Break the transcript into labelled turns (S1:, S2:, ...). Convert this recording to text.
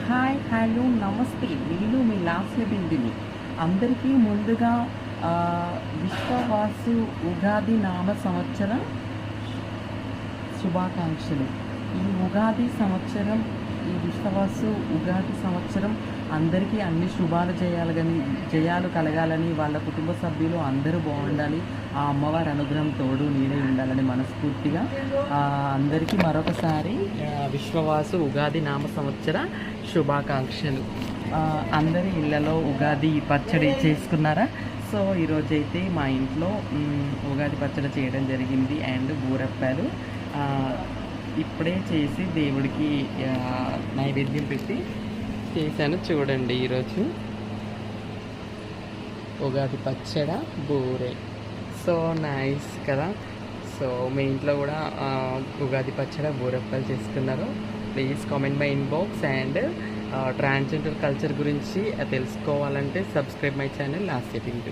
S1: Hi hello నమస్తే, నేను మీ లాస్య బిందుని. అందరికీ ముందుగా విశ్వవాసు ఉగాది నామ సంవత్సర శుభాకాంక్షలు. ఈ ఉగాది సంవత్సరం, ఈ విశ్వవాసు ఉగాది సంవత్సరం అందరికీ అన్ని శుభాలు జయాలు కలగాలని, వాళ్ళ కుటుంబ సభ్యులు అందరూ బాగుండాలి, ఆ అమ్మవారి అనుగ్రహం తోడు నీడై ఉండాలని మనస్ఫూర్తిగా అందరికీ మరొకసారి విశ్వవాసు ఉగాది నామ సంవత్సర శుభాకాంక్షలు. అందరి ఇళ్ళలో ఉగాది పచ్చడి చేసుకున్నారా? సో ఈరోజైతే మా ఇంట్లో ఉగాది పచ్చడి చేయడం జరిగింది. అండ్ బూరప్పాలు ఇప్పుడే చేసి దేవుడికి నైవేద్యం పెట్టి చేశాను. చూడండి, ఈరోజు ఉగాది పచ్చడ బూరె. సో నైస్ కదా. సో మీ ఇంట్లో కూడా ఉగాది పచ్చడ బూరప్పాలు చేసుకున్నారు? Please comment my inbox. And transgender culture గురించి తెలుసుకోవాలంటే subscribe my channel Lasya Bindu.